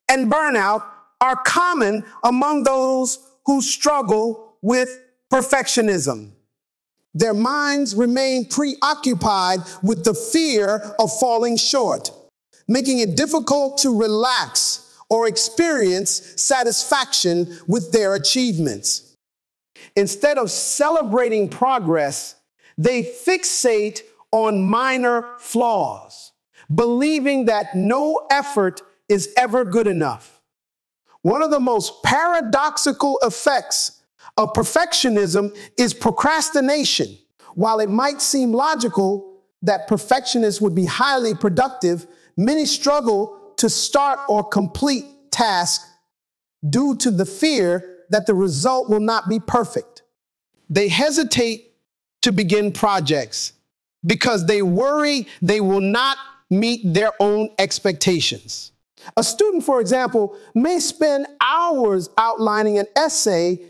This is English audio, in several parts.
and burnout are common among those who struggle with perfectionism. Their minds remain preoccupied with the fear of falling short, making it difficult to relax or experience satisfaction with their achievements. Instead of celebrating progress, they fixate on minor flaws, believing that no effort is ever good enough. One of the most paradoxical effects of perfectionism is procrastination. While it might seem logical that perfectionists would be highly productive, many struggle to start or complete tasks due to the fear that the result will not be perfect. They hesitate to begin projects because they worry they will not meet their own expectations. A student, for example, may spend hours outlining an essay,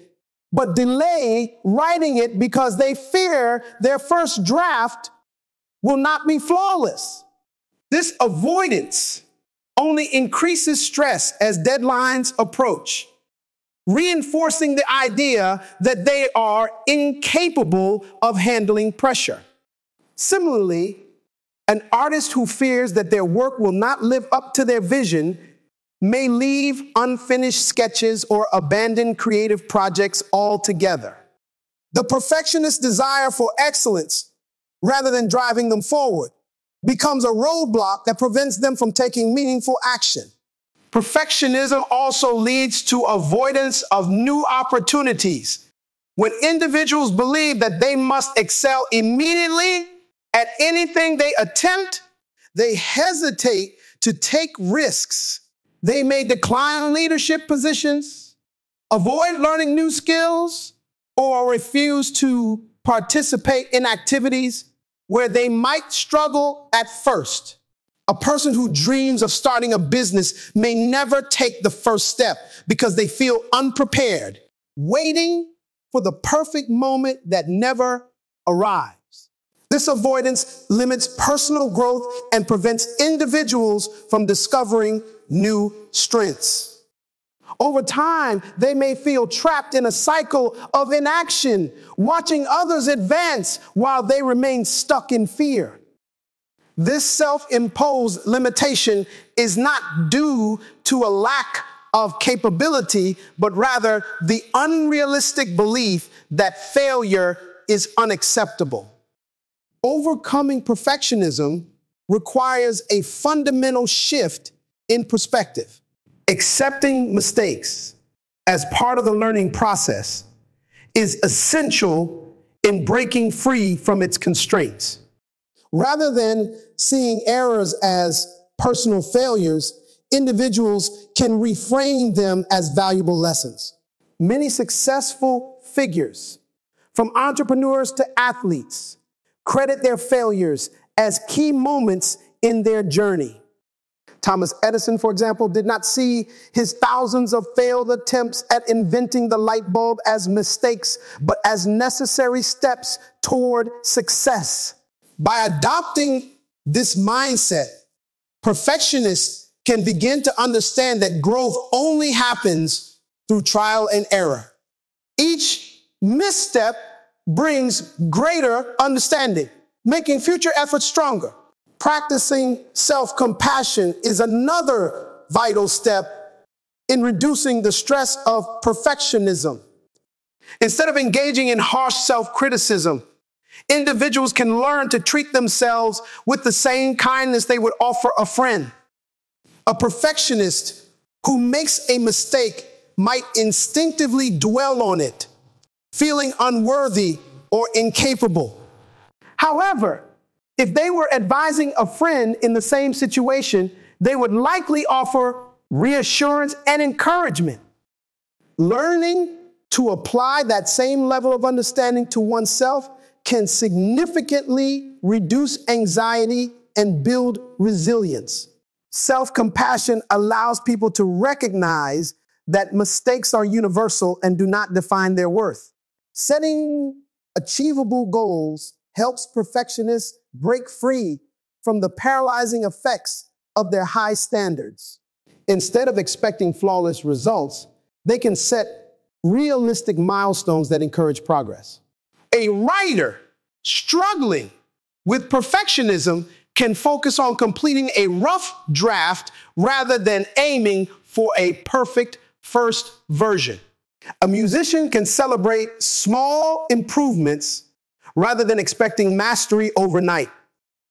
but delay writing it because they fear their first draft will not be flawless. This avoidance only increases stress as deadlines approach, reinforcing the idea that they are incapable of handling pressure. Similarly, an artist who fears that their work will not live up to their vision may leave unfinished sketches or abandon creative projects altogether. The perfectionist's desire for excellence, rather than driving them forward, becomes a roadblock that prevents them from taking meaningful action. Perfectionism also leads to avoidance of new opportunities. When individuals believe that they must excel immediately at anything they attempt, they hesitate to take risks. They may decline leadership positions, avoid learning new skills, or refuse to participate in activities where they might struggle at first. A person who dreams of starting a business may never take the first step because they feel unprepared, waiting for the perfect moment that never arrives. This avoidance limits personal growth and prevents individuals from discovering new strengths. Over time, they may feel trapped in a cycle of inaction, watching others advance while they remain stuck in fear. This self-imposed limitation is not due to a lack of capability, but rather the unrealistic belief that failure is unacceptable. Overcoming perfectionism requires a fundamental shift in perspective. Accepting mistakes as part of the learning process is essential in breaking free from its constraints. Rather than seeing errors as personal failures, individuals can reframe them as valuable lessons. Many successful figures, from entrepreneurs to athletes, credit their failures as key moments in their journey. Thomas Edison, for example, did not see his thousands of failed attempts at inventing the light bulb as mistakes, but as necessary steps toward success. By adopting this mindset, perfectionists can begin to understand that growth only happens through trial and error. Each misstep brings greater understanding, making future efforts stronger. Practicing self-compassion is another vital step in reducing the stress of perfectionism. Instead of engaging in harsh self-criticism, individuals can learn to treat themselves with the same kindness they would offer a friend. A perfectionist who makes a mistake might instinctively dwell on it, feeling unworthy or incapable. However, if they were advising a friend in the same situation, they would likely offer reassurance and encouragement. Learning to apply that same level of understanding to oneself can significantly reduce anxiety and build resilience. Self-compassion allows people to recognize that mistakes are universal and do not define their worth. Setting achievable goals helps perfectionists break free from the paralyzing effects of their high standards. Instead of expecting flawless results, they can set realistic milestones that encourage progress. A writer struggling with perfectionism can focus on completing a rough draft rather than aiming for a perfect first version. A musician can celebrate small improvements rather than expecting mastery overnight.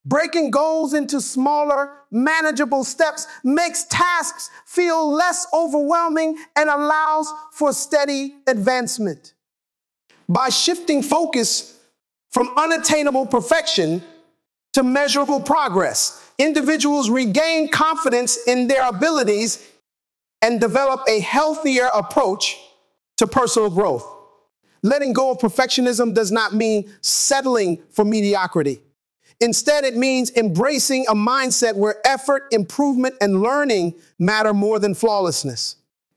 Breaking goals into smaller, manageable steps makes tasks feel less overwhelming and allows for steady advancement. By shifting focus from unattainable perfection to measurable progress, individuals regain confidence in their abilities and develop a healthier approach to personal growth. Letting go of perfectionism does not mean settling for mediocrity. Instead, it means embracing a mindset where effort, improvement, and learning matter more than flawlessness.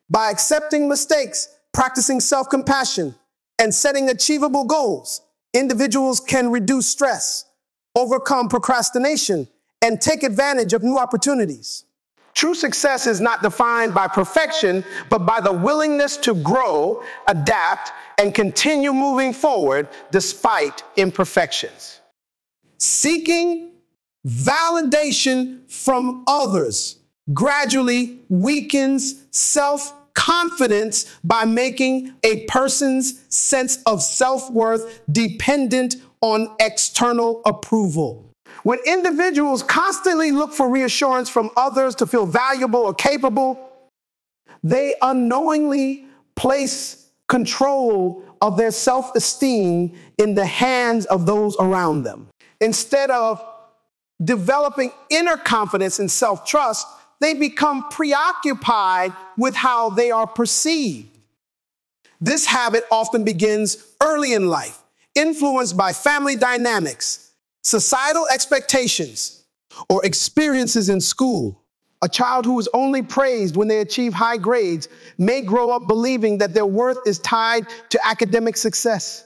By accepting mistakes, practicing self-compassion, and setting achievable goals, individuals can reduce stress, overcome procrastination, and take advantage of new opportunities. True success is not defined by perfection, but by the willingness to grow, adapt, and continue moving forward despite imperfections. Seeking validation from others gradually weakens self-confidence by making a person's sense of self-worth dependent on external approval. When individuals constantly look for reassurance from others to feel valuable or capable, they unknowingly place control of their self-esteem in the hands of those around them. Instead of developing inner confidence and self-trust, they become preoccupied with how they are perceived. This habit often begins early in life, influenced by family dynamics, societal expectations, or experiences in school. A child who is only praised when they achieve high grades may grow up believing that their worth is tied to academic success.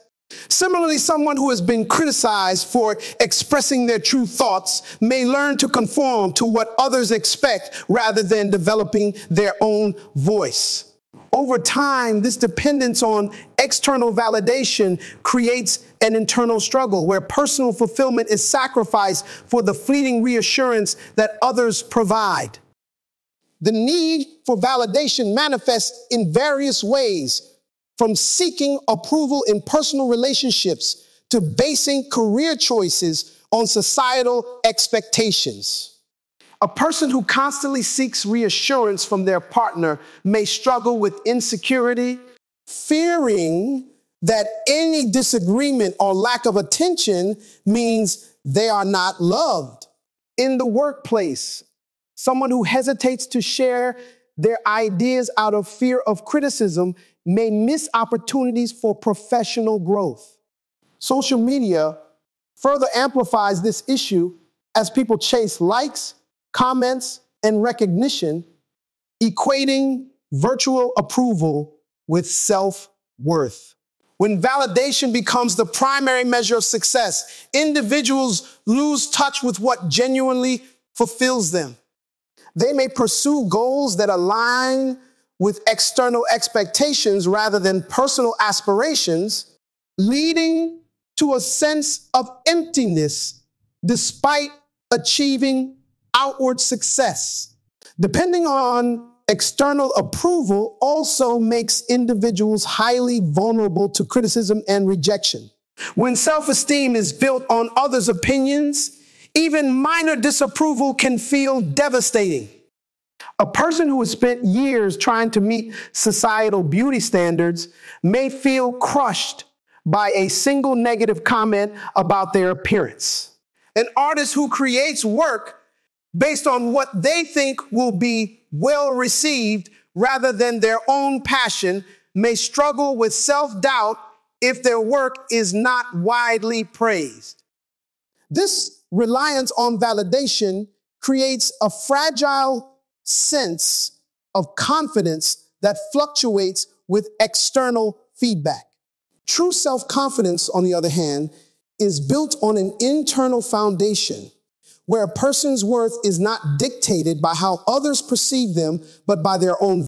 Similarly, someone who has been criticized for expressing their true thoughts may learn to conform to what others expect rather than developing their own voice. Over time, this dependence on external validation creates an internal struggle where personal fulfillment is sacrificed for the fleeting reassurance that others provide. The need for validation manifests in various ways, from seeking approval in personal relationships to basing career choices on societal expectations. A person who constantly seeks reassurance from their partner may struggle with insecurity, fearing that any disagreement or lack of attention means they are not loved. In the workplace, someone who hesitates to share their ideas out of fear of criticism may miss opportunities for professional growth. Social media further amplifies this issue as people chase likes, comments, and recognition, equating virtual approval with self-worth. When validation becomes the primary measure of success, individuals lose touch with what genuinely fulfills them. They may pursue goals that align with external expectations rather than personal aspirations, leading to a sense of emptiness despite achieving outward success. Depending on external approval also makes individuals highly vulnerable to criticism and rejection. When self-esteem is built on others' opinions, even minor disapproval can feel devastating. A person who has spent years trying to meet societal beauty standards may feel crushed by a single negative comment about their appearance. An artist who creates work based on what they think will be well received rather than their own passion may struggle with self-doubt if their work is not widely praised. This reliance on validation creates a fragile sense of confidence that fluctuates with external feedback. True self-confidence, on the other hand, is built on an internal foundation where a person's worth is not dictated by how others perceive them, but by their own